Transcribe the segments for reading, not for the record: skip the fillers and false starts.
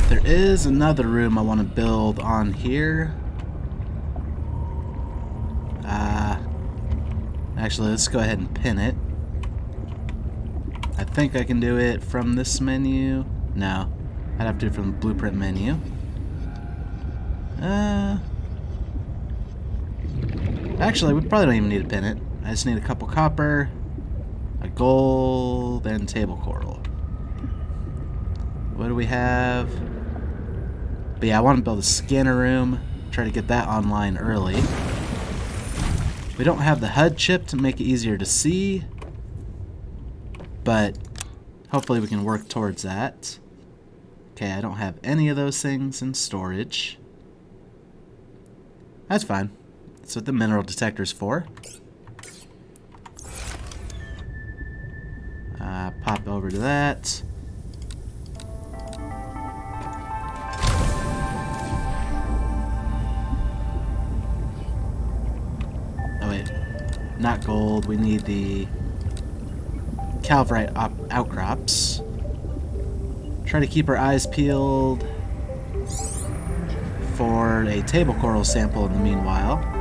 There is another room I want to build on here. Actually, let's go ahead and pin it. I think I can do it from this menu. No, I'd have to do it from the blueprint menu. Actually, we probably don't even need to pin it. I just need a couple copper, a gold, and table coral. What do we have? But yeah, I want to build a scanner room. Try to get that online early. We don't have the HUD chip to make it easier to see, but hopefully we can work towards that. Okay, I don't have any of those things in storage. That's fine. That's what the mineral detector's for. Pop over to that. Oh wait, not gold. We need the calverite outcrops. Try to keep our eyes peeled for a table coral sample in the meanwhile.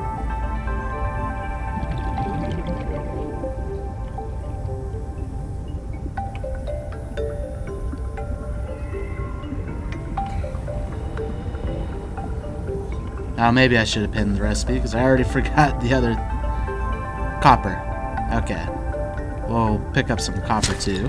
Maybe I should have pinned the recipe because I already forgot the other copper. Okay. We'll pick up some copper too.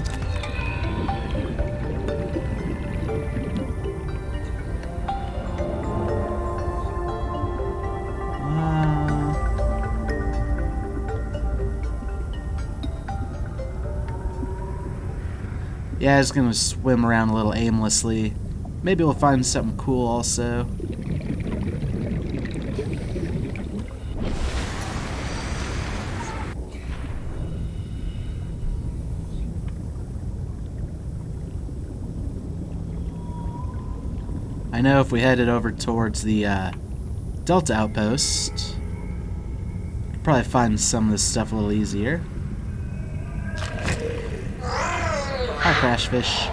Yeah, I was gonna swim around a little aimlessly. Maybe we'll find something cool also. I know if we headed over towards the Delta Outpost, we'd probably find some of this stuff a little easier. Hi, crash fish.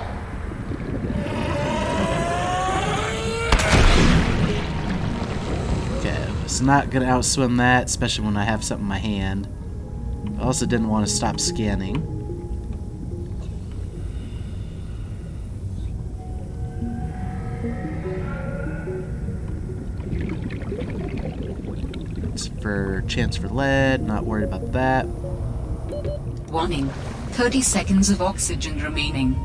Okay, it's not gonna outswim that, especially when I have something in my hand. I also didn't want to stop scanning. For chance for lead, not worried about that. Warning, 30 seconds of oxygen remaining.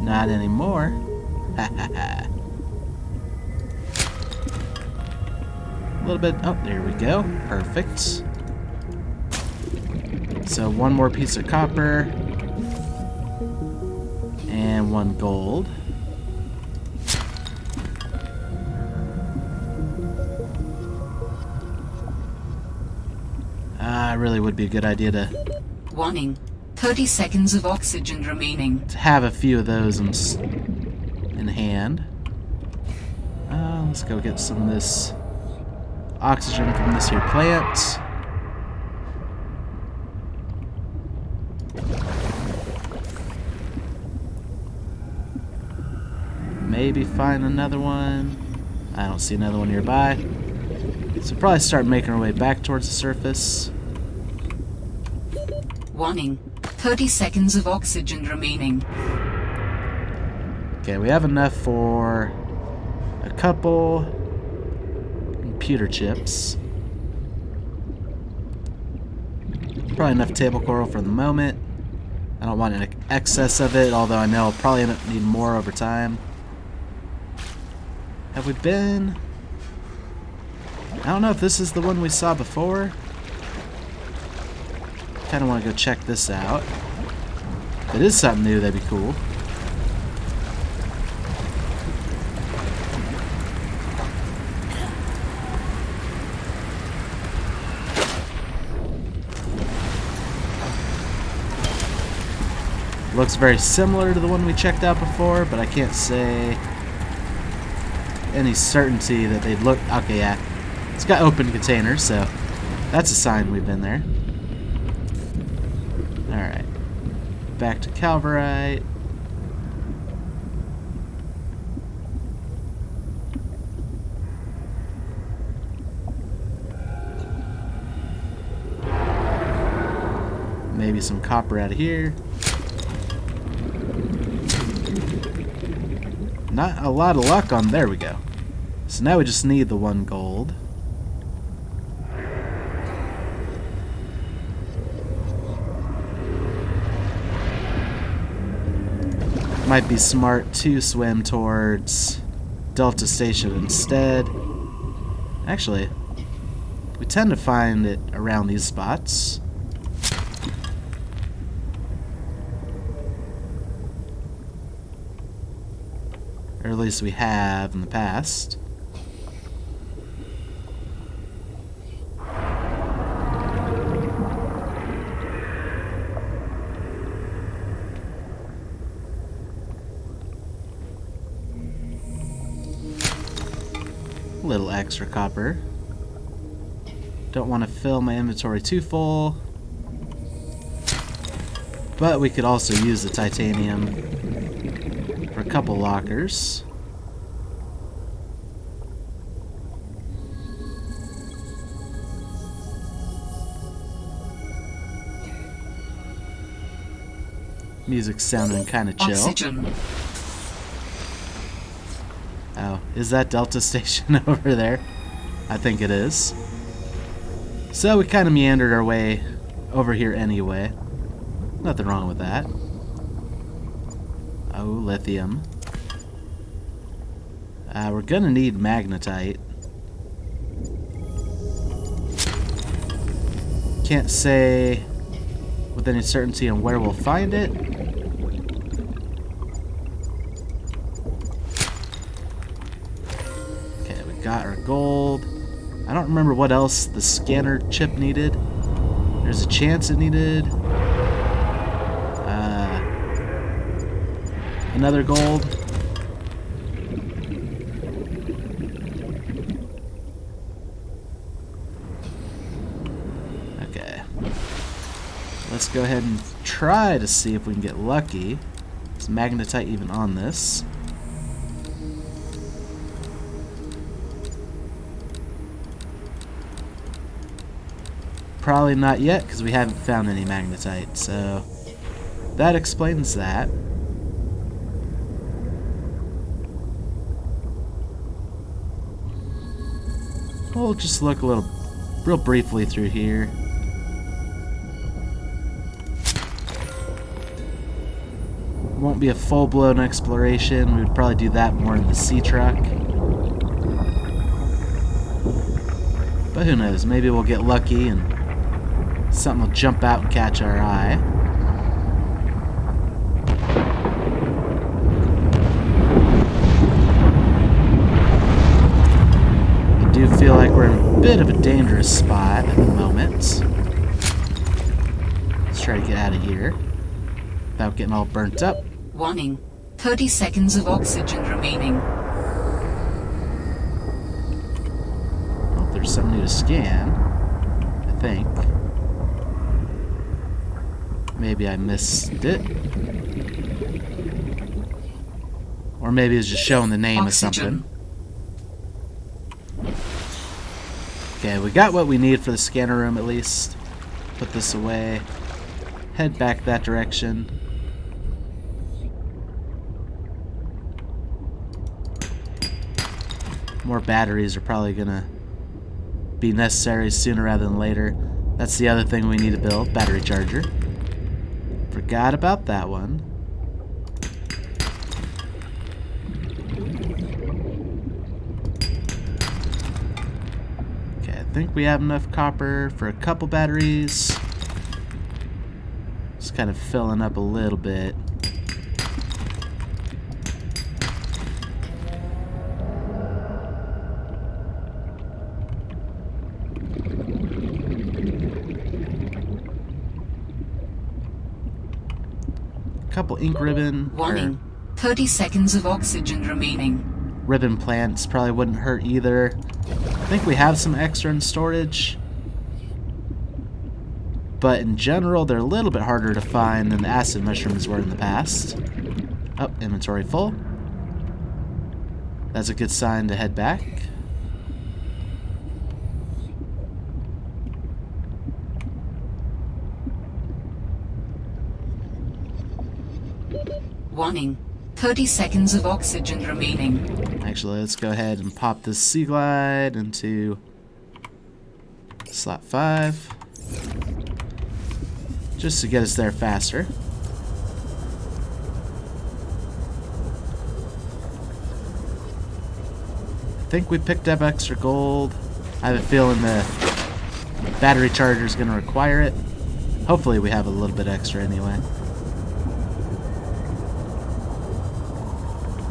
Not anymore. Ha ha ha. A little bit, oh, there we go. Perfect. So one more piece of copper. And one gold. Really would be a good idea to... Warning, 30 seconds of oxygen remaining. To have a few of those in hand. Let's go get some of this oxygen from this here plant. Maybe find another one. I don't see another one nearby. So we'll probably start making our way back towards the surface. Warning, 30 seconds of oxygen remaining. Okay, we have enough for a couple computer chips. Probably enough table coral for the moment. I don't want an excess of it, although I know I'll probably end up needing more over time. Have we been... I don't know if this is the one we saw before. Kind of want to go check this out. If it is something new, that'd be cool. Looks very similar to the one we checked out before, but I can't say any certainty that they'd look... Okay, yeah. It's got open containers, so that's a sign we've been there. Alright. Back to Calverite. me some copper out of here. Not a lot of luck on... There we go. So now we just need the 1 gold. Might be smart to swim towards Delta Station instead. Actually, we tend to find it around these spots. Or at least we have in the past. A little extra copper. Don't want to fill my inventory too full. But we could also use the titanium for a couple lockers. Music's sounding kind of chill. Oxygen. Oh, is that Delta Station over there? I think it is. So we kind of meandered our way over here anyway. Nothing wrong with that. Oh, lithium. We're gonna need magnetite. Can't say with any certainty on where we'll find it. Okay, we got our gold. I don't remember what else the scanner chip needed. There's a chance it needed another gold. Okay. Let's go ahead and try to see if we can get lucky. Is magnetite even on this? Probably not yet, because we haven't found any magnetite, so that explains that. We'll just look real briefly through here. Won't be a full-blown exploration. We would probably do that more in the sea truck. But who knows? Maybe we'll get lucky and something will jump out and catch our eye. I do feel like we're in a bit of a dangerous spot at the moment. Let's try to get out of here without getting all burnt up. Warning. 30 seconds of oxygen remaining. Oh, there's something new to scan. I think. Maybe I missed it. Or maybe it's just showing the name of something. Okay, we got what we need for the scanner room at least. Put this away. Head back that direction. More batteries are probably gonna be necessary sooner rather than later. That's the other thing we need to build, battery charger. Forgot about that one. Okay, I think we have enough copper for a couple batteries. Just kind of filling up a little bit. Couple ink ribbon. Warning. 30 seconds of oxygen remaining. Ribbon plants probably wouldn't hurt either. I think we have some extra in storage. But in general, they're a little bit harder to find than the acid mushrooms were in the past. Oh, inventory full. That's a good sign to head back. Warning. 30 seconds of oxygen remaining. Actually, let's go ahead and pop this Sea Glide into slot 5. Just to get us there faster. I think we picked up extra gold. I have a feeling the battery charger is going to require it. Hopefully we have a little bit extra anyway.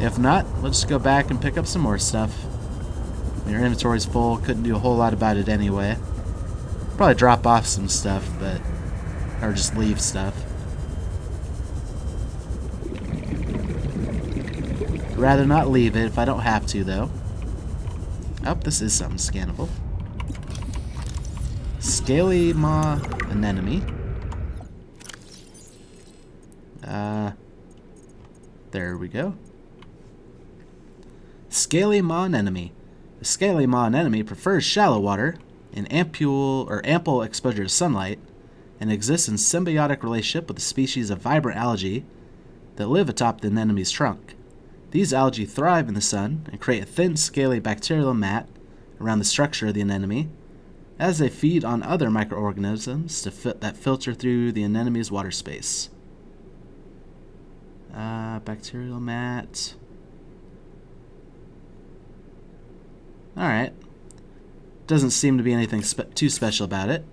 If not, we'll just go back and pick up some more stuff. I mean, our inventory's full. Couldn't do a whole lot about it anyway. Probably drop off some stuff, but... or just leave stuff. I'd rather not leave it if I don't have to, though. Oh, this is something scannable. Scaly maw anemone. There we go. Scaly maw anemone. The scaly maw anemone prefers shallow water and ample exposure to sunlight, and exists in symbiotic relationship with a species of vibrant algae that live atop the anemone's trunk. These algae thrive in the sun and create a thin, scaly bacterial mat around the structure of the anemone as they feed on other microorganisms that filter through the anemone's water space. Bacterial mat. Alright. Doesn't seem to be anything too special about it.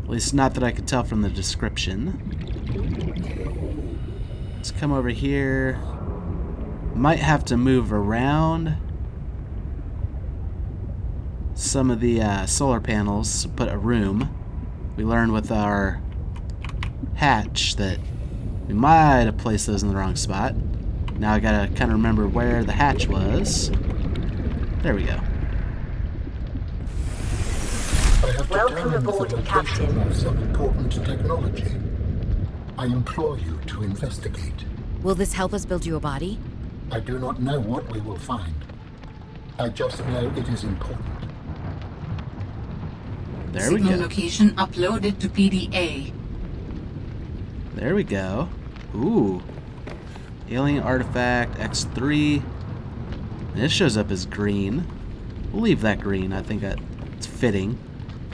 At least not that I could tell from the description. Let's come over here. Might have to move around some of the solar panels to put a room. We learned with our hatch that we might have placed those in the wrong spot. Now I gotta kind of remember where the hatch was. There we go. I have Welcome aboard, determined the Captain. location of some important technology. I implore you to investigate. Will this help us build you a body? I do not know what we will find. I just know it is important. There we Signal go. location uploaded to PDA. There we go. Ooh. Alien artifact X3. And this shows up as green. We'll leave that green. I think that's fitting.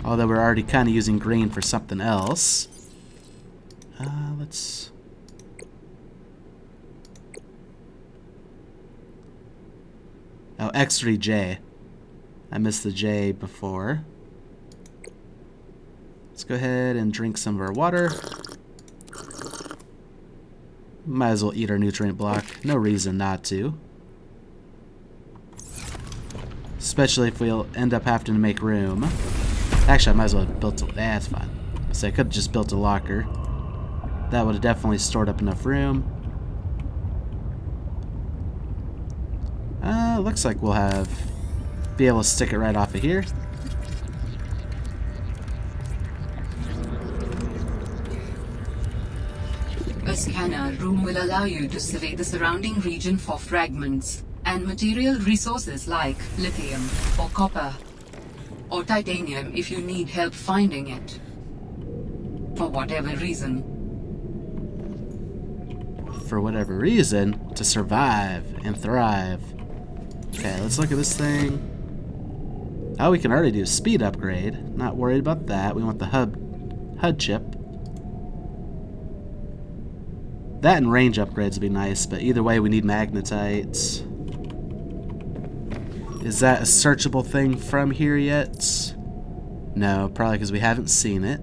Although we're already kind of using green for something else. Let's... oh, X3J. I missed the J before. Let's go ahead and drink some of our water. Might as well eat our nutrient block. No reason not to. Especially if we'll end up having to make room. Actually, I might as well have built a... that's fine. So I could have just built a locker. That would have definitely stored up enough room. Looks like we'll be able to stick it right off of here. A scanner room will allow you to survey the surrounding region for fragments and material resources like lithium or copper or titanium if you need help finding it. For whatever reason. For whatever reason, to survive and thrive. Okay, let's look at this thing. Oh, we can already do a speed upgrade. Not worried about that. We want the HUD chip. That and range upgrades would be nice, but either way we need magnetite. Is that a searchable thing from here yet? No, probably because we haven't seen it.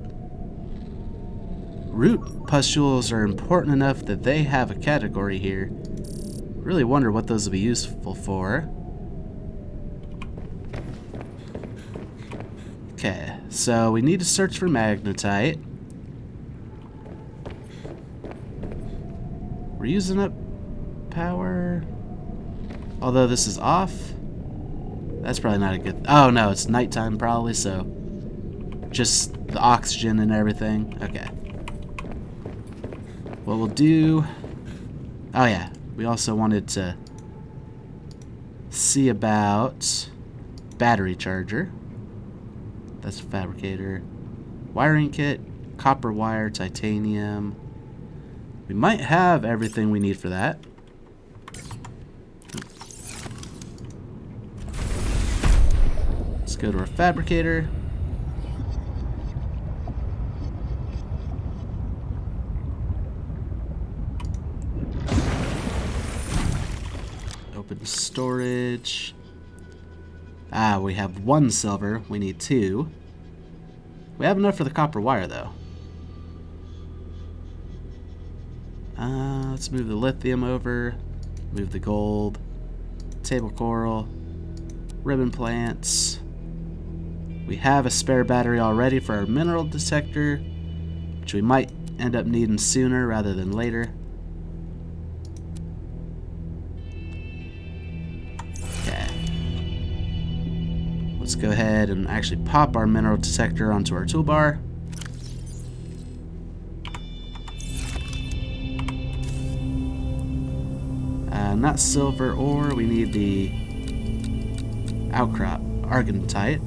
Root pustules are important enough that they have a category here. Really wonder what those will be useful for. Okay, so we need to search for magnetite. We're using up power. Although this is off. That's probably not a good... oh no, it's nighttime probably, so... just the oxygen and everything. Okay. What we'll do... oh yeah, we also wanted to see about battery charger. That's a fabricator. Wiring kit, copper wire, titanium. We might have everything we need for that. Let's go to our fabricator. Open storage. Ah, we have 1 silver. We need 2. We have enough for the copper wire, though. Let's move the lithium over. Move the gold. Table coral. Ribbon plants. We have a spare battery already for our mineral detector, which we might end up needing sooner rather than later. Let's go ahead and actually pop our mineral detector onto our toolbar. Not silver ore, we need the outcrop argentite.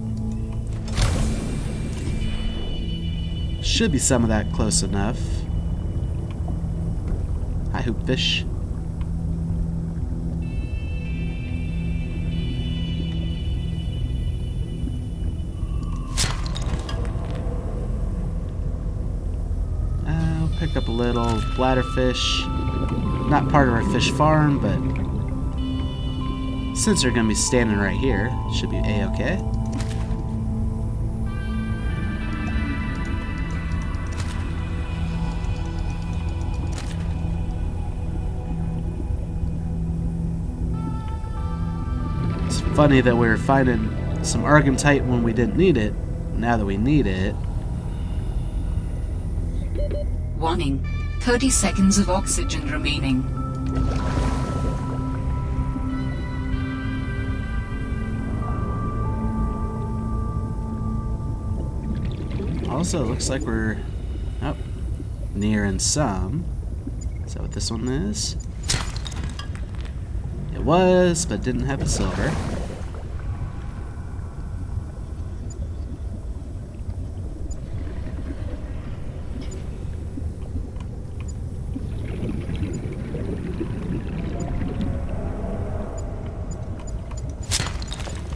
Should be some of that close enough. Hi, hoopfish. Pick up a little bladderfish. Not part of our fish farm, but since they're going to be standing right here, it should be a-okay. It's funny that we were finding some argentite when we didn't need it. Now that we need it. Warning, 30 seconds of oxygen remaining. Also, it looks like we're nearing some. Is that what this one is? It was, but didn't have the silver.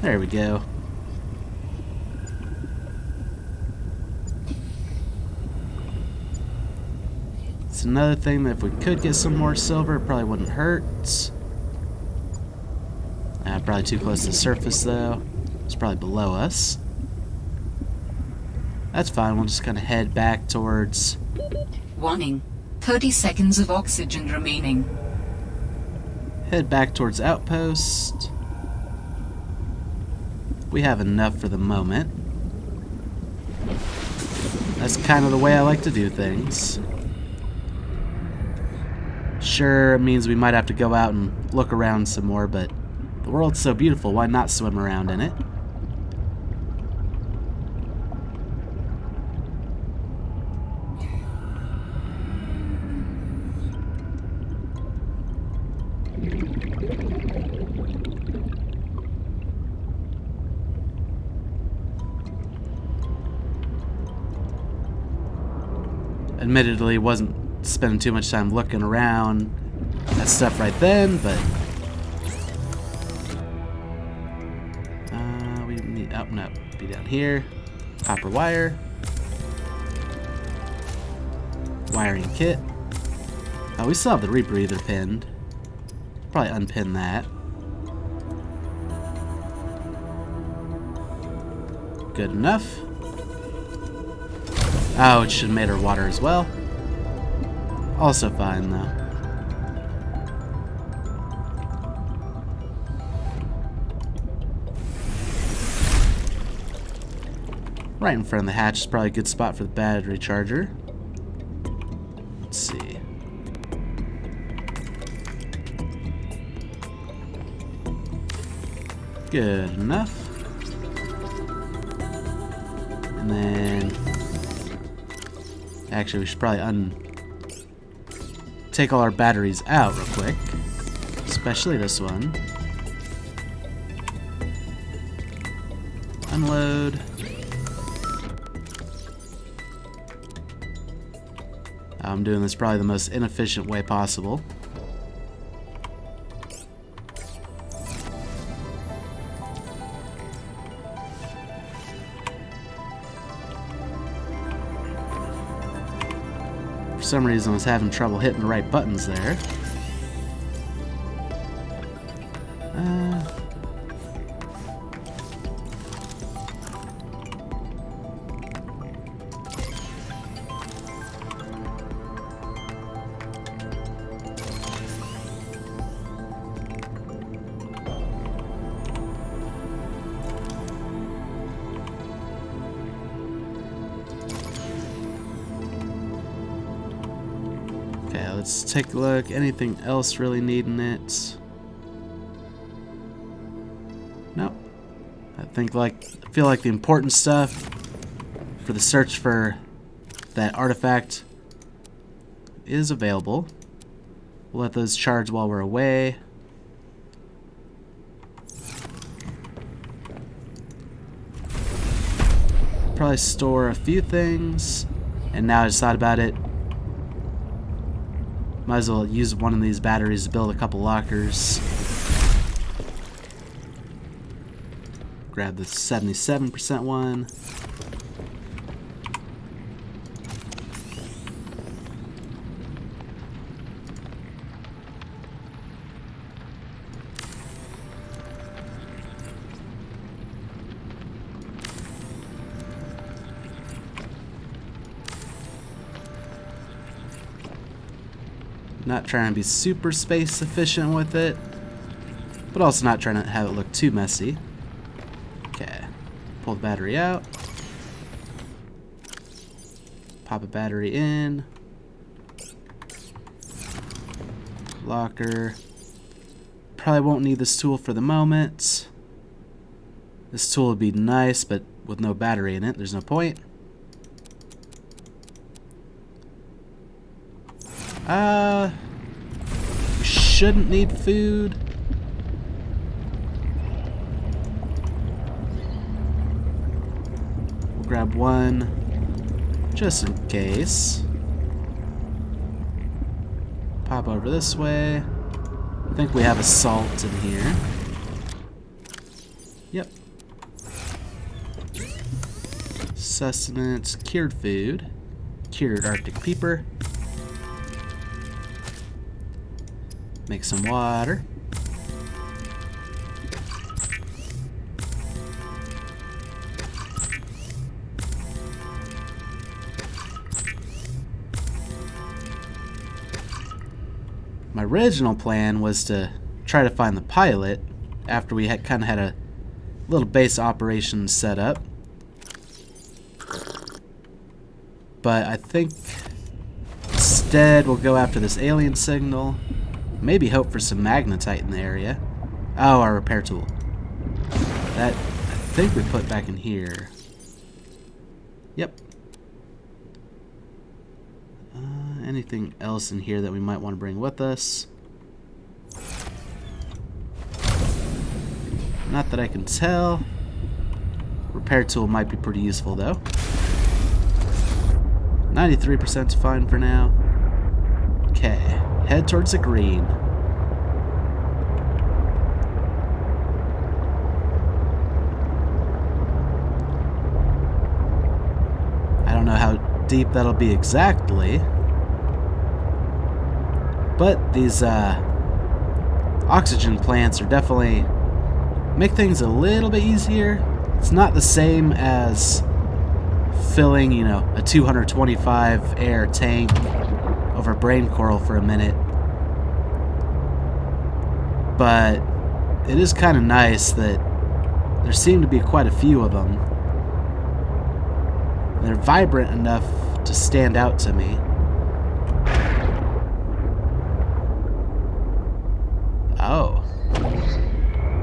There we go. It's another thing that if we could get some more silver, it probably wouldn't hurt. Probably too close to the surface, though. It's probably below us. That's fine. We'll just kind of head back towards... Warning, 30 seconds of oxygen remaining. Head back towards Outpost. We have enough for the moment. That's kind of the way I like to do things. Sure, it means we might have to go out and look around some more, but the world's so beautiful, why not swim around in it? Admittedly, wasn't spending too much time looking around at stuff right then, but we need, oh no, be down here. Copper wire, wiring kit. Oh, we still have the rebreather pinned. Probably unpin that. Good enough. Oh, it should have made our water as well. Also fine, though. Right in front of the hatch is probably a good spot for the battery charger. Let's see. Good enough. And then... Actually, we should probably take all our batteries out real quick. Especially this one. Unload. I'm doing this probably the most inefficient way possible. For some reason I was having trouble hitting the right buttons there. Okay, let's take a look. Anything else really needing it? Nope. I feel like the important stuff for the search for that artifact is available. We'll let those charge while we're away. Probably store a few things. And now I just thought about it. Might as well use one of these batteries to build a couple lockers. Grab the 77% one. Not trying to be super space efficient with it, but also not trying to have it look too messy. Okay, pull the battery out. Pop a battery in. Locker. Probably won't need this tool for the moment. This tool would be nice, but with no battery in it, there's no point. We shouldn't need food. We'll grab one just in case. Pop over this way. I think we have a salt in here. Yep. Sustenance, cured food, cured Arctic peeper. Make some water. My original plan was to try to find the pilot after we had kind of had a little base operation set up. But I think instead we'll go after this alien signal. Maybe hope for some magnetite in the area. Oh, our repair tool. That, I think we put back in here. Yep. Anything else in here that we might want to bring with us? Not that I can tell. Repair tool might be pretty useful though. 93% is fine for now. Okay, head towards the green. I don't know how deep that'll be exactly, but these oxygen plants are definitely make things a little bit easier. It's not the same as filling, you know, a 225 air tank over brain coral for a minute. But it is kind of nice that there seem to be quite a few of them. They're vibrant enough to stand out to me. Oh.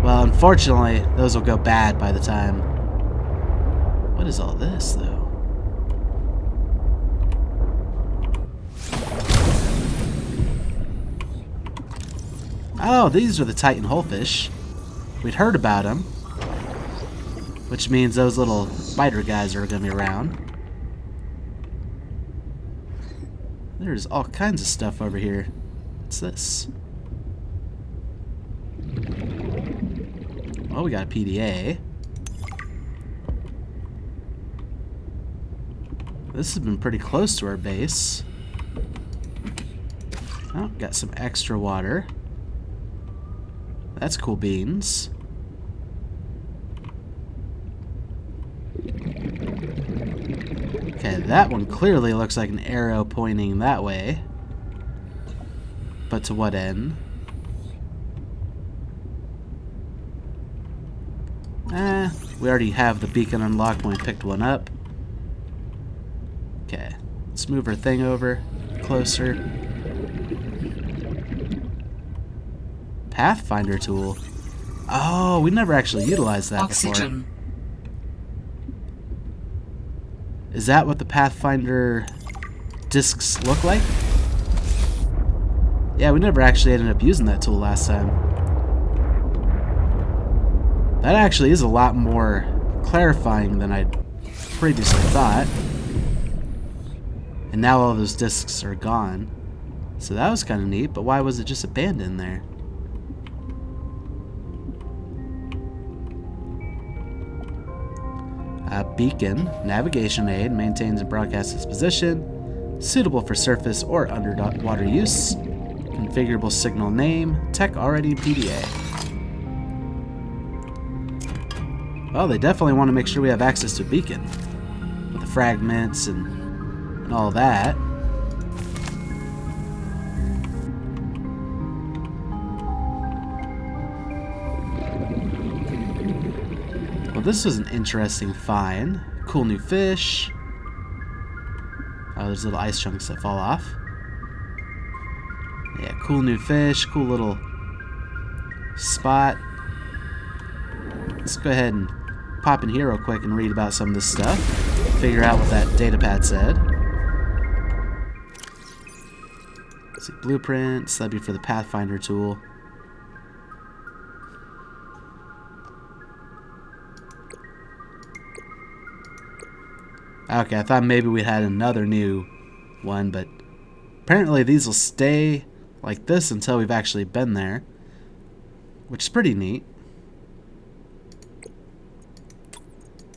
Well, unfortunately, those will go bad by the time. What is all this, though? Oh, these are the Titan hullfish. We'd heard about them, which means those little spider guys are going to be around. There's all kinds of stuff over here. What's this? Oh, we got a PDA. This has been pretty close to our base. Oh, got some extra water. That's cool beans. Okay, that one clearly looks like an arrow pointing that way. But to what end? We already have the beacon unlocked when we picked one up. Okay, let's move our thing over closer. Pathfinder tool. Oh, we never actually utilized that Oxygen. before. Is that what the Pathfinder discs look like? Yeah, we never actually ended up using that tool last time. That actually is a lot more clarifying than I previously thought. And now all those discs are gone. So that was kind of neat, but why was it just abandoned there? A beacon, navigation aid, maintains and broadcasts its position, suitable for surface or underwater use, configurable signal name, tech already in PDA. Well, they definitely want to make sure we have access to a beacon, with the fragments and all that. Well, this was an interesting find. Cool new fish. Oh, there's little ice chunks that fall off. Yeah, cool new fish. Cool little spot. Let's go ahead and pop in here real quick and read about some of this stuff. Figure out what that datapad said. Let's see, blueprints. That'd be for the Pathfinder tool. Okay, I thought maybe we had another new one, but apparently these will stay like this until we've actually been there, which is pretty neat.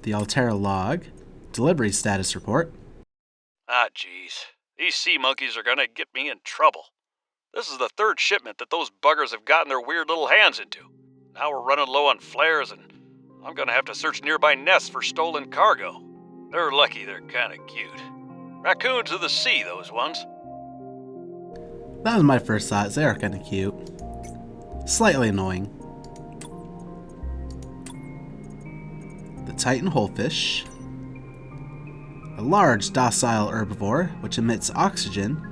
The Altera log, delivery status report. Ah, jeez. These sea monkeys are gonna get me in trouble. This is the third shipment that those buggers have gotten their weird little hands into. Now we're running low on flares, and I'm gonna have to search nearby nests for stolen cargo. They're lucky they're kinda cute. Raccoons of the sea, those ones. That was my first thought. They are kind of cute. Slightly annoying. The Titan holefish. A large docile herbivore which emits oxygen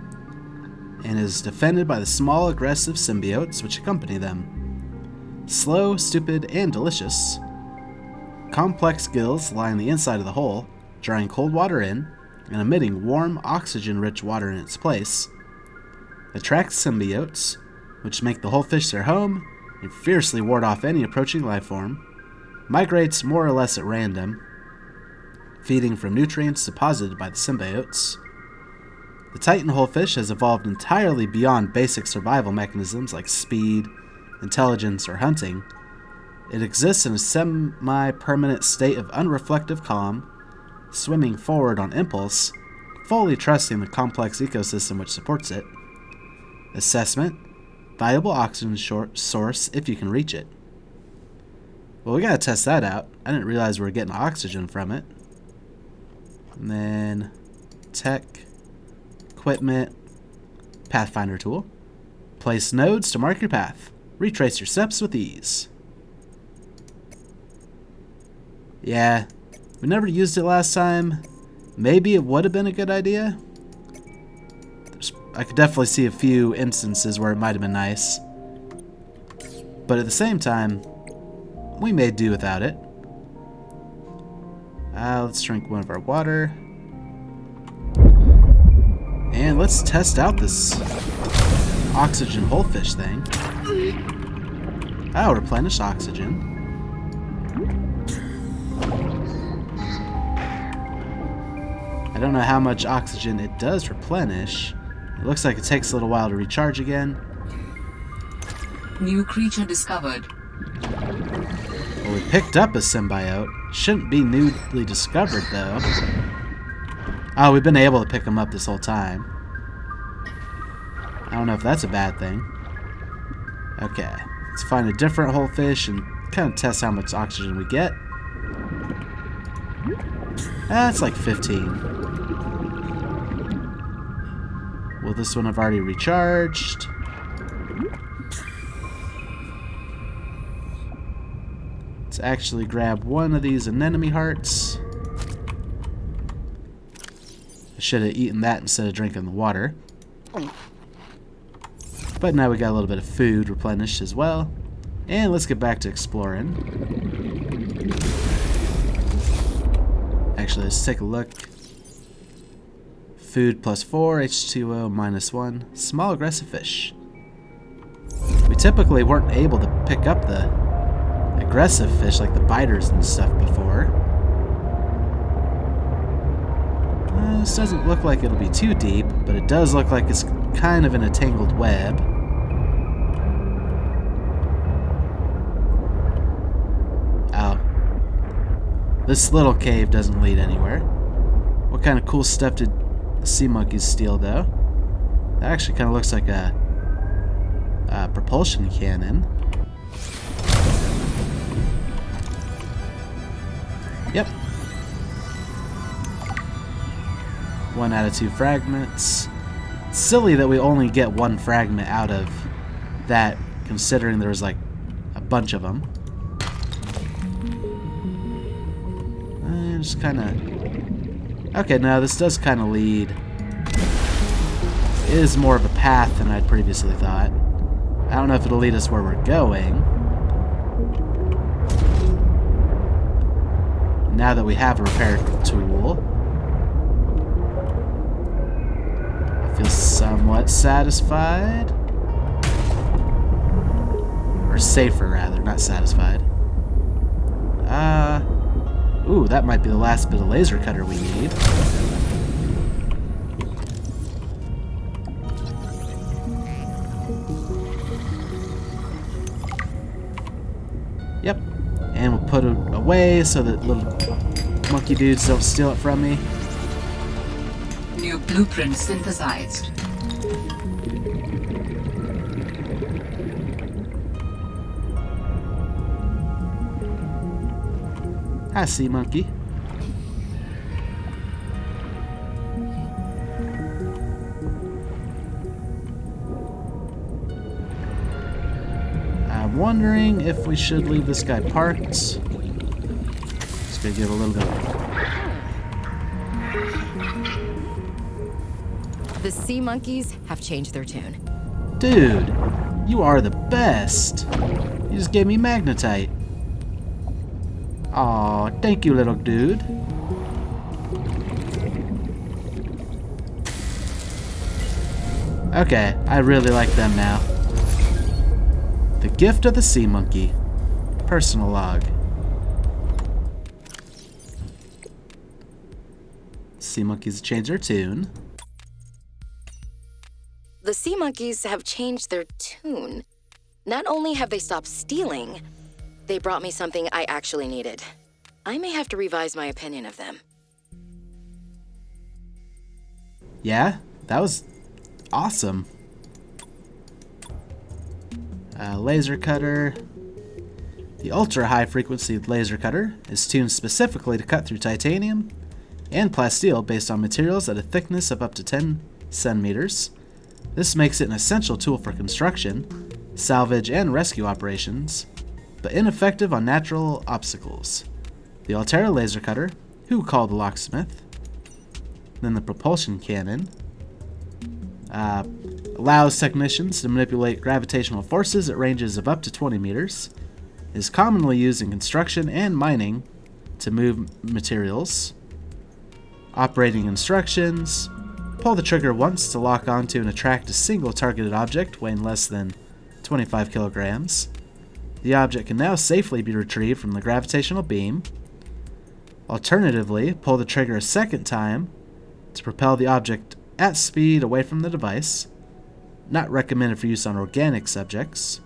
and is defended by the small aggressive symbiotes which accompany them. Slow, stupid, and delicious. Complex gills line the inside of the hole, drawing cold water in and emitting warm, oxygen-rich water in its place. Attracts symbiotes, which make the holefish their home and fiercely ward off any approaching life form. Migrates more or less at random, feeding from nutrients deposited by the symbiotes. The Titan holefish has evolved entirely beyond basic survival mechanisms like speed, intelligence, or hunting. It exists in a semi-permanent state of unreflective calm, swimming forward on impulse, fully trusting the complex ecosystem which supports it. Assessment: valuable oxygen source if you can reach it. Well, we gotta test that out. I didn't realize we were getting oxygen from it. And then tech, equipment, Pathfinder tool. Place nodes to mark your path. Retrace your steps with ease. Yeah, we never used it last time. Maybe it would have been a good idea. I could definitely see a few instances where it might have been nice. But at the same time, we may do without it. Let's drink one of our water. And let's test out this oxygen holefish thing. Oh, replenish oxygen. I don't know how much oxygen it does replenish, It looks like it takes a little while to recharge again. New creature discovered. Well, we picked up a symbiote. Shouldn't be newly discovered, though. Oh, we've been able to pick them up this whole time. I don't know if that's a bad thing. Okay, let's find a different whole fish and kind of test how much oxygen we get. That's like 15. Will this one have already recharged? Let's actually grab one of these anemone hearts. I should have eaten that instead of drinking the water. But now we got a little bit of food replenished as well. And let's get back to exploring. Actually, let's take a look. Food +4, H2O -1. Small aggressive fish. We typically weren't able to pick up the aggressive fish like the biters and stuff before. This doesn't look like it'll be too deep, but it does look like it's kind of in a tangled web. Oh. This little cave doesn't lead anywhere. What kind of cool stuff did the sea monkeys steal, though? That actually kind of looks like a propulsion cannon. Yep. 1 out of 2 fragments. It's silly that we only get 1 fragment out of that, considering there was like a bunch of them. Just kind of... Okay, no, this does kind of lead. It is more of a path than I'd previously thought. I don't know if it'll lead us where we're going. Now that we have a repair tool, I feel somewhat satisfied. Or safer, rather, not satisfied. Ooh, that might be the last bit of laser cutter we need. Yep. And we'll put it away so that little monkey dudes don't steal it from me. New blueprint synthesized. Hi, sea monkey. I'm wondering if we should leave this guy parked. Just gonna give a little bit. The sea monkeys have changed their tune. Dude, you are the best. You just gave me magnetite. Aw, thank you, little dude. Okay, I really like them now. The Gift of the Sea Monkey. Personal log. Sea monkeys change their tune. The sea monkeys have changed their tune. Not only have they stopped stealing, they brought me something I actually needed. I may have to revise my opinion of them. Yeah, that was awesome. Laser cutter. The ultra high frequency laser cutter is tuned specifically to cut through titanium and plasteel based on materials at a thickness of up to 10 centimeters. This makes it an essential tool for construction, salvage, and rescue operations, but ineffective on natural obstacles. The Altera laser cutter, who called the locksmith, then the propulsion cannon, allows technicians to manipulate gravitational forces at ranges of up to 20 meters, is commonly used in construction and mining to move materials. Operating instructions: pull the trigger once to lock onto and attract a single targeted object weighing less than 25 kilograms. The object can now safely be retrieved from the gravitational beam. Alternatively, pull the trigger a second time to propel the object at speed away from the device. Not recommended for use on organic subjects.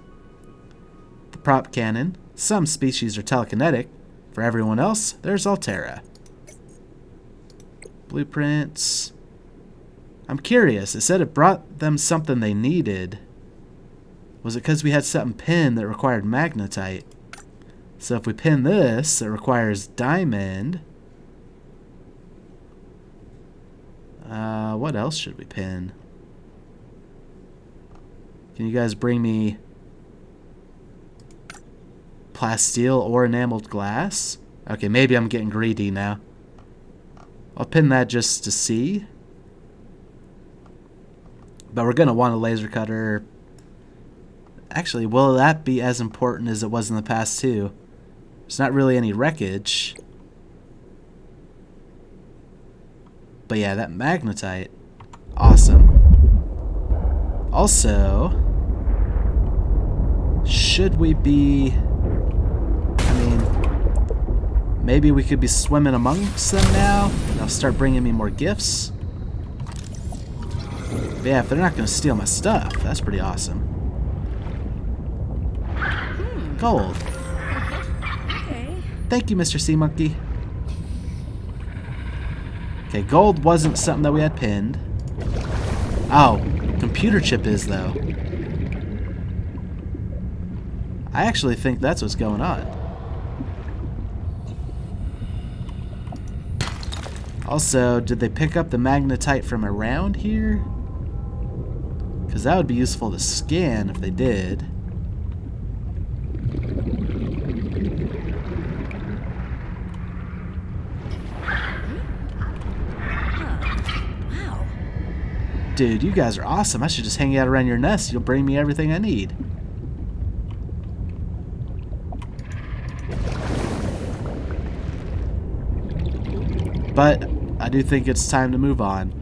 The prop cannon. Some species are telekinetic. For everyone else, there's Altera. Blueprints. I'm curious. It said it brought them something they needed. Was it because we had something pinned that required magnetite? So if we pin this, it requires diamond. What else should we pin? Can you guys bring me plasteel or enameled glass? Okay, maybe I'm getting greedy now. I'll pin that just to see. But we're going to want a laser cutter. Actually, will that be as important as it was in the past too? There's not really any wreckage. But yeah, that magnetite. Awesome. Also, should we be... I mean, maybe we could be swimming amongst them now. They'll start bringing me more gifts. But yeah, if they're not going to steal my stuff, that's pretty awesome. Gold. Okay. Thank you, Mr. Sea Monkey. Okay, gold wasn't something that we had pinned. Oh, computer chip is, though. I actually think that's what's going on. Also, did they pick up the magnetite from around here? Because that would be useful to scan if they did. Wow. Dude, you guys are awesome. I should just hang out around your nest. You'll bring me everything I need. But I do think it's time to move on.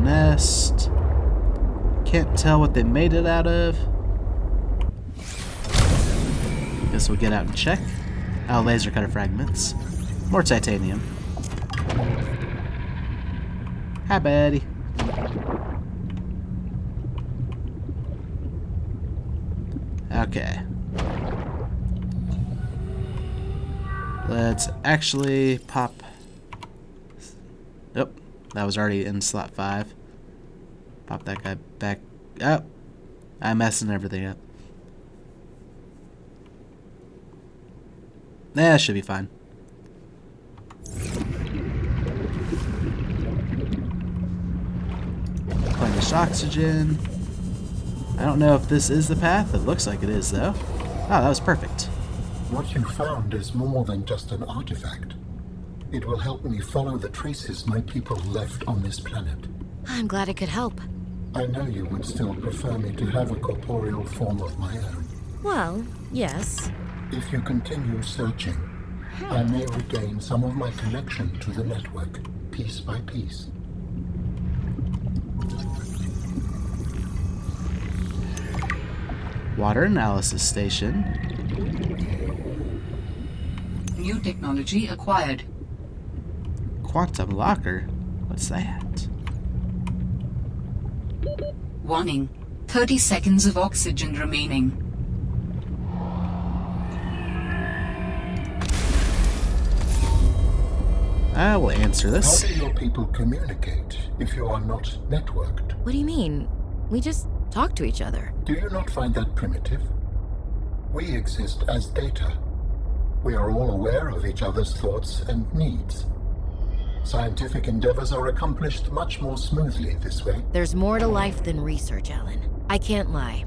Nest. Can't tell what they made it out of. Guess we'll get out and check. Oh, laser cutter fragments. More titanium. Hi, buddy. Okay. Let's actually pop... Nope. That was already in slot 5. Pop that guy back up. I'm messing everything up. Nah, should be fine. Replenish oxygen. I don't know if this is the path. It looks like it is, though. Oh, that was perfect. What you found is more than just an artifact. It will help me follow the traces my people left on this planet. I'm glad it could help. I know you would still prefer me to have a corporeal form of my own. Well, yes. If you continue searching, I may regain some of my connection to the network, piece by piece. Water analysis station. New technology acquired. Quantum locker? What's that? Warning. 30 seconds of oxygen remaining. I will answer How this. do your people communicate if you are not networked? What do you mean? We just talk to each other. Do you not find that primitive? We exist as data. We are all aware of each other's thoughts and needs. Scientific endeavors are accomplished much more smoothly this way. There's more to life than research, Alan. I can't lie.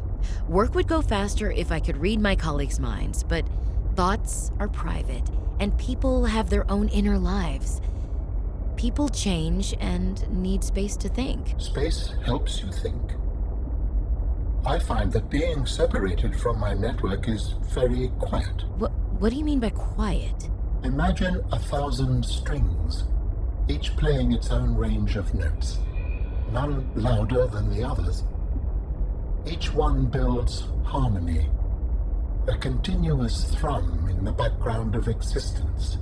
Work would go faster if I could read my colleagues' minds, but thoughts are private, and people have their own inner lives. People change and need space to think. Space helps you think. I find that being separated from my network is very quiet. What do you mean by quiet? Imagine 1,000 strings, each playing its own range of notes, none louder than the others. Each one builds harmony, a continuous thrum in the background of existence.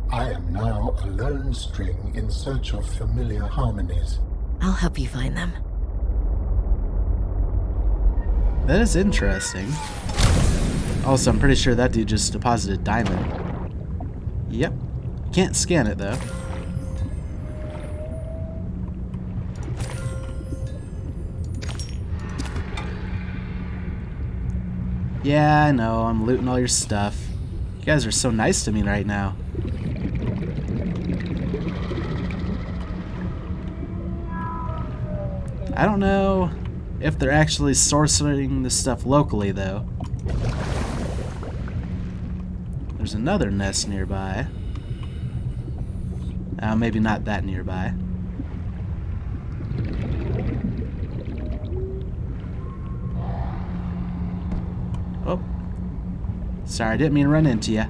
I am now a lone string in search of familiar harmonies. I'll help you find them. That is interesting. Also, I'm pretty sure that dude just deposited diamond. Yep. Can't scan it, though. Yeah, I know. I'm looting all your stuff. You guys are so nice to me right now. I don't know if they're actually sourcing this stuff locally, though. There's another nest nearby. Maybe not that nearby. Oh. Sorry, I didn't mean to run into you.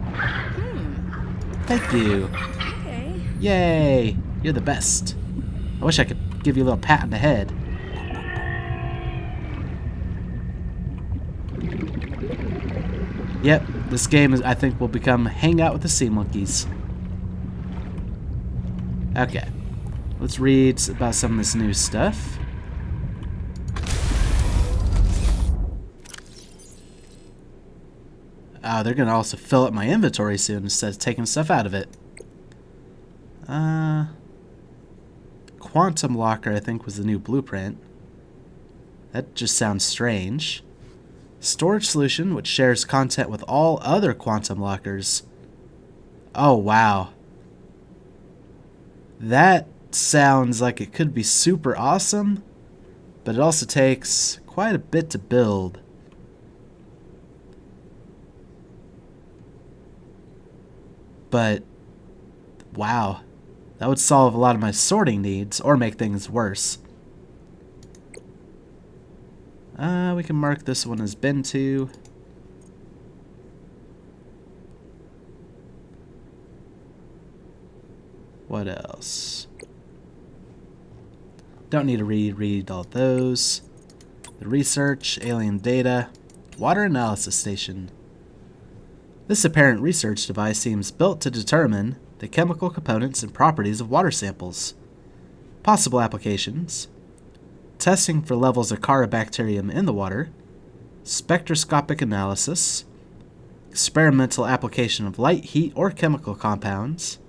Thank you. Okay. Yay! You're the best. I wish I could give you a little pat on the head. Yep, this game I think will become Hang Out with the Sea Monkeys. Okay, let's read about some of this new stuff. Oh, they're gonna also fill up my inventory soon instead of taking stuff out of it. Quantum Locker, I think, was the new blueprint. That just sounds strange. Storage solution which shares content with all other quantum lockers. Oh, wow. That sounds like it could be super awesome, but it also takes quite a bit to build. But, wow. That would solve a lot of my sorting needs, or make things worse. We can mark this one as been to. What else? Don't need to read all those. The research, alien data, water analysis station. This apparent research device seems built to determine the chemical components and properties of water samples. Possible applications: testing for levels of carabacterium in the water, spectroscopic analysis, experimental application of light, heat, or chemical compounds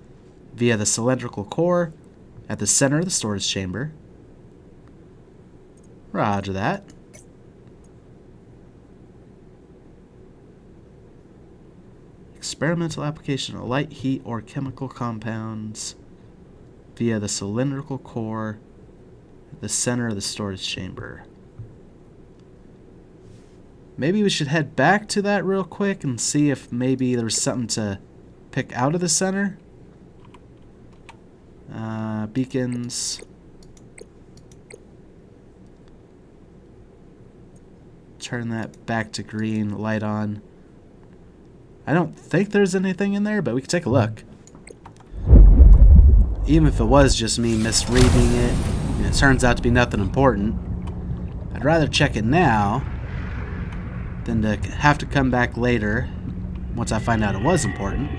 via the cylindrical core at the center of the storage chamber. Roger that. Experimental application of light, heat, or chemical compounds via the cylindrical core at the center of the storage chamber. Maybe we should head back to that real quick and see if maybe there's something to pick out of the center. Beacons. Turn that back to green, light on. I don't think there's anything in there, but we can take a look. Even if it was just me misreading it, and it turns out to be nothing important, I'd rather check it now than to have to come back later once I find out it was important.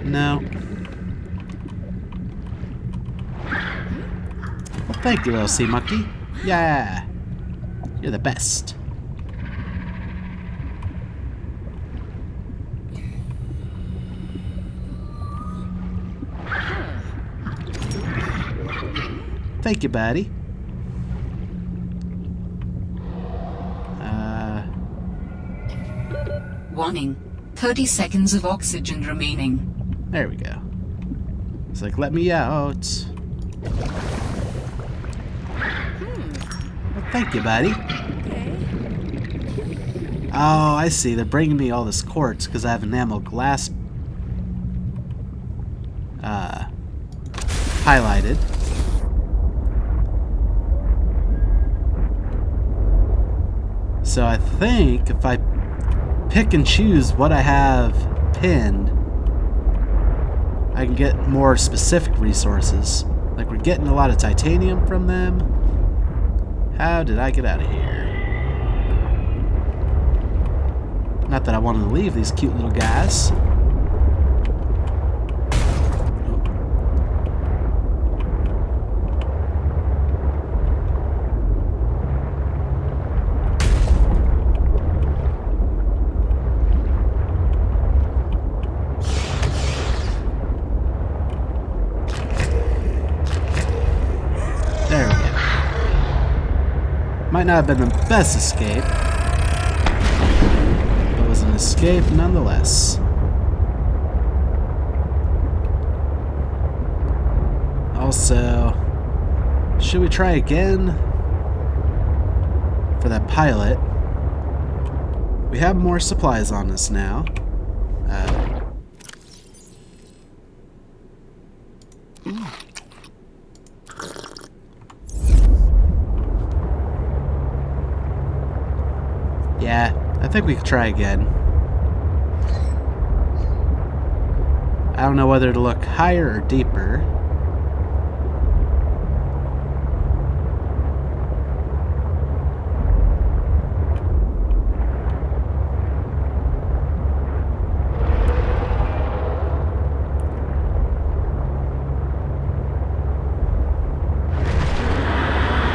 No. Well, thank you, little sea monkey. Yeah. You're the best. Thank you, buddy. Warning. 30 seconds of oxygen remaining. There we go. It's like, let me out. Thank you, buddy. Okay. Oh, I see. They're bringing me all this quartz because I have enamel glass highlighted. So I think if I pick and choose what I have pinned, I can get more specific resources. Like we're getting a lot of titanium from them. How did I get out of here? Not that I wanted to leave these cute little guys. There we go. Might not have been the best escape, but it was an escape nonetheless. Also, should we try again for that pilot? We have more supplies on us now. Yeah, I think we could try again. I don't know whether to look higher or deeper.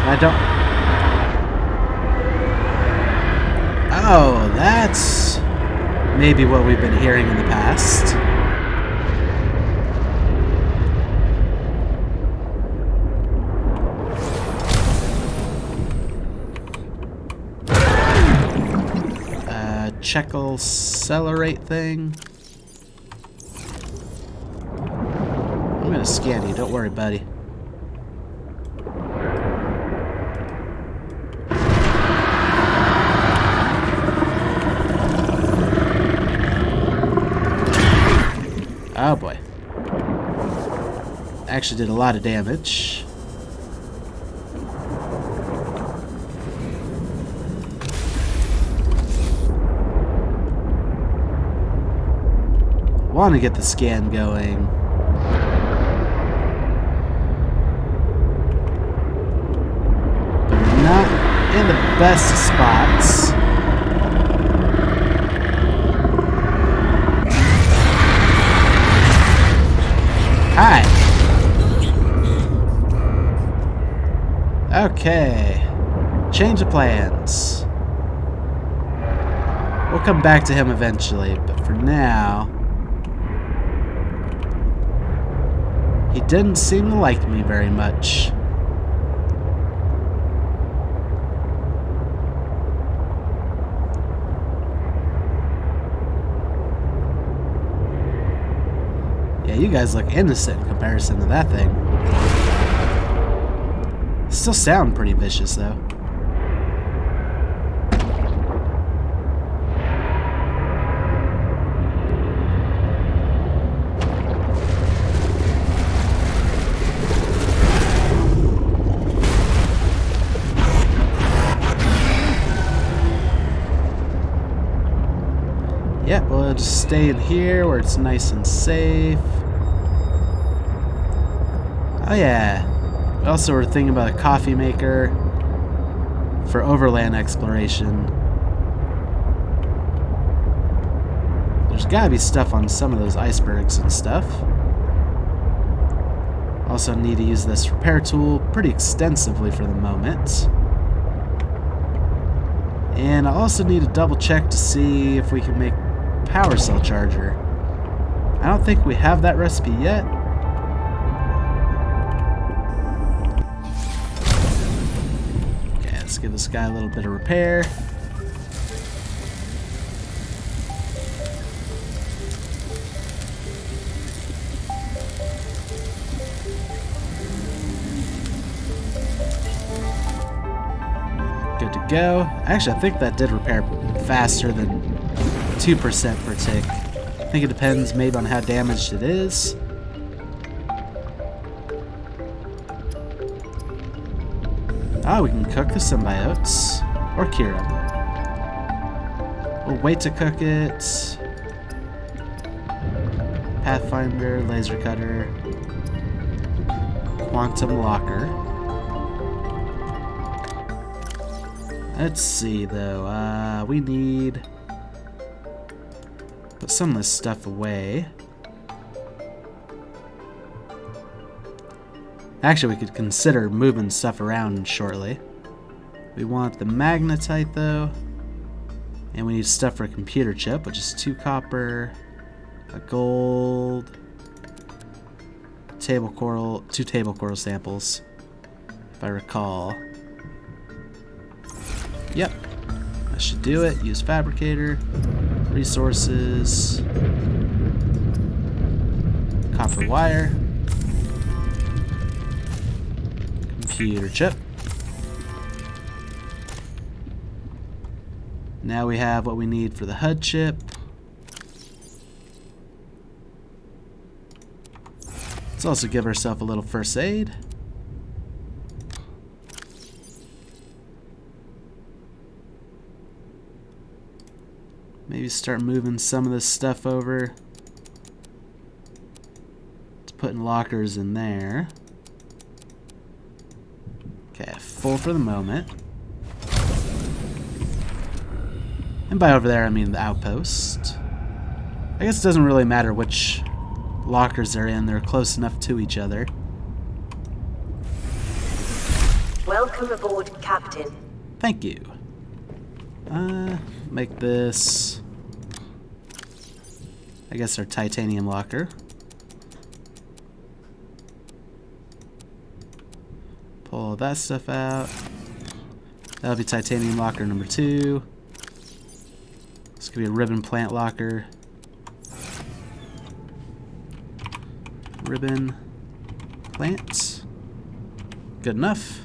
I don't... Oh, that's maybe what we've been hearing in the past. Checkle celerate thing. I'm gonna scan you, don't worry, buddy. Oh boy. Actually did a lot of damage. Want to get the scan going. But we're not in the best of spots. Hi. Okay. Change of plans. We'll come back to him eventually, but for now... He didn't seem to like me very much. Yeah, you guys look innocent in comparison to that thing. Still sound pretty vicious, though. Yep, we'll just stay in here where it's nice and safe. Oh yeah. We also were thinking about a coffee maker for overland exploration. There's gotta be stuff on some of those icebergs and stuff. Also need to use this repair tool pretty extensively for the moment. And I also need to double check to see if we can make power cell charger. I don't think we have that recipe yet. Okay, let's give this guy a little bit of repair. go. Actually, I think that did repair faster than 2% per tick. I think it depends maybe on how damaged it is. Oh, we can cook the symbiotes. Or cure them. We'll wait to cook it. Pathfinder, laser cutter, quantum locker. Let's see though, we need put some of this stuff away. Actually, we could consider moving stuff around shortly. We want the magnetite though, and we need stuff for a computer chip, which is 2 copper, a gold, 2 table coral samples, if I recall. Yep, that should do it. Use fabricator, resources, copper wire, computer chip. Now we have what we need for the HUD chip. Let's also give ourselves a little first aid. Maybe start moving some of this stuff over. Let's put in lockers in there. Okay, full for the moment. And by over there, I mean the outpost. I guess it doesn't really matter which lockers they're in. They're close enough to each other. Welcome aboard, Captain. Thank you. Make this, I guess, our titanium locker. Pull all that stuff out. That'll be titanium locker number 2. This could be a ribbon plant locker. Ribbon plant. Good enough.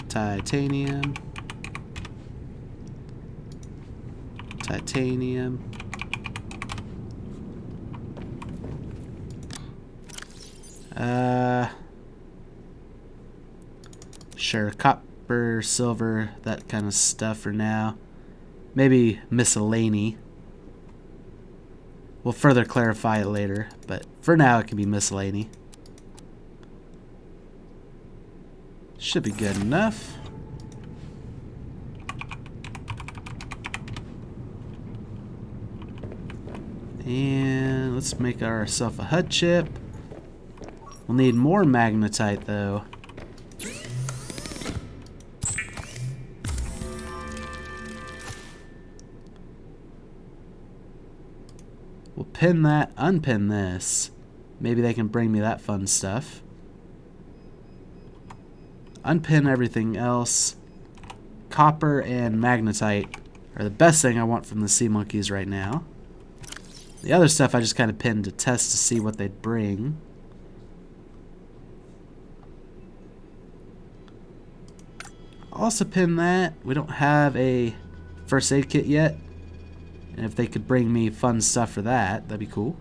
Titanium. Titanium. Sure, copper, silver, that kind of stuff for now. Maybe miscellany. We'll further clarify it later, but for now it can be miscellany. Should be good enough. And let's make ourselves a HUD chip. We'll need more magnetite though. We'll pin that, unpin this. Maybe they can bring me that fun stuff. Unpin everything else. Copper and magnetite are the best thing I want from the sea monkeys right now. The other stuff I just kind of pinned to test to see what they'd bring. Also pin that. We don't have a first aid kit yet. And if they could bring me fun stuff for that, that'd be cool.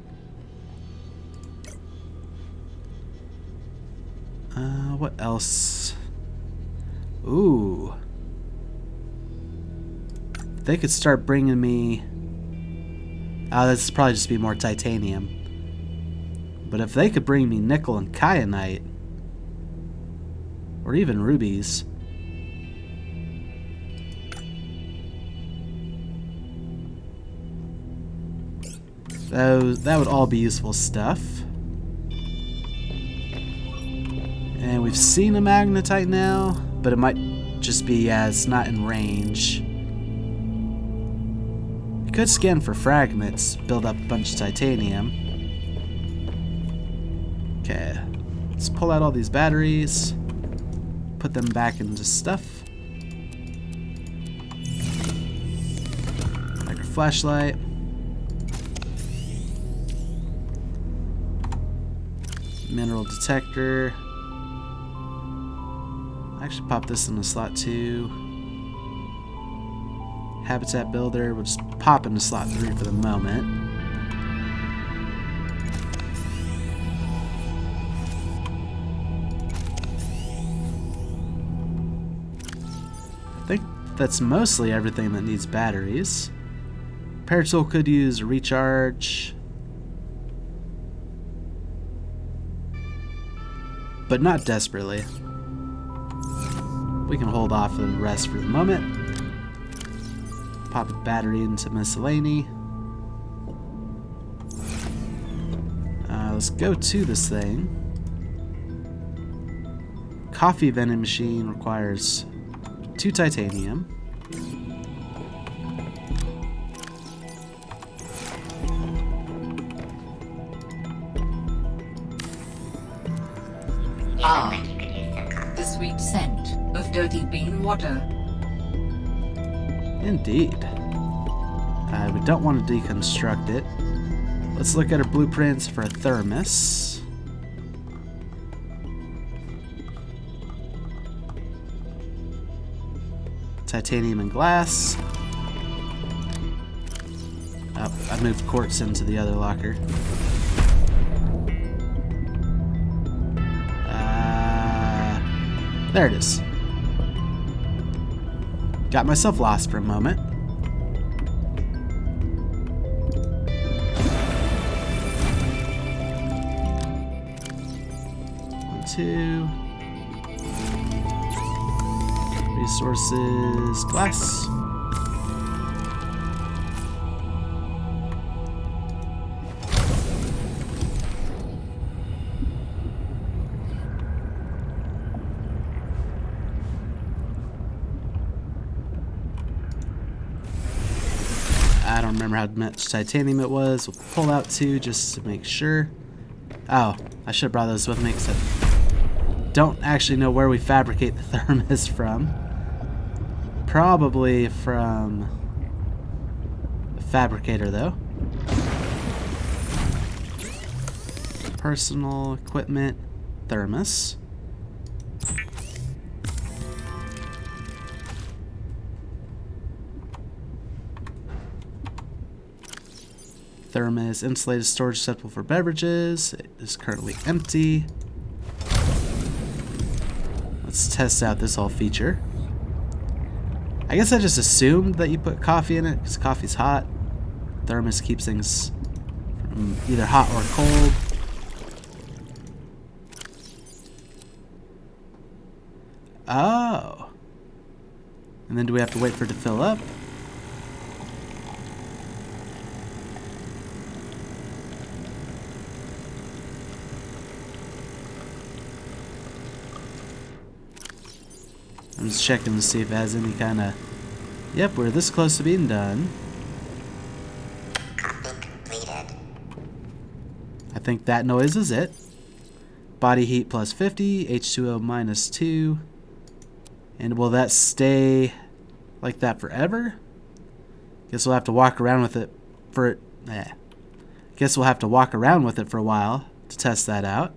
What else? Ooh. If they could start bringing me... Oh, this would probably just be more titanium. But if they could bring me nickel and kyanite, or even rubies... That would all be useful stuff. And we've seen a magnetite now, but it might just be as not in range. We could scan for fragments, build up a bunch of titanium. Okay, let's pull out all these batteries, put them back into stuff. Like a flashlight. Mineral detector. Actually, actually pop this in the slot 2. Habitat builder, we'll just pop into slot 3 for the moment. I think that's mostly everything that needs batteries. Repair tool could use a recharge, but not desperately. We can hold off on the rest for the moment. Pop a battery into miscellany. Let's go to this thing. Coffee vending machine requires 2 titanium. The sweet scent of dirty bean water. Indeed. We don't want to deconstruct it. Let's look at our blueprints for a thermos. Titanium and glass. Oh, I moved quartz into the other locker. There it is. Got myself lost for a moment. One, 2. Resources, glass. I don't remember how much titanium it was. We'll pull out 2 just to make sure. Oh, I should have brought those with me because I don't actually know where we fabricate the thermos from. Probably from the fabricator, though. Personal equipment, thermos. Thermos, insulated storage acceptable for beverages. It is currently empty. Let's test out this whole feature. I guess I just assumed that you put coffee in it because coffee's hot. Thermos keeps things from either hot or cold. Oh. And then do we have to wait for it to fill up? I'm just checking to see if it has any kind of... Yep, we're this close to being done. Copy completed. I think that noise is it. Body heat plus 50, H2O minus 2. And will that stay like that forever? Guess we'll have to walk around with it for... Guess we'll have to walk around with it for a while to test that out.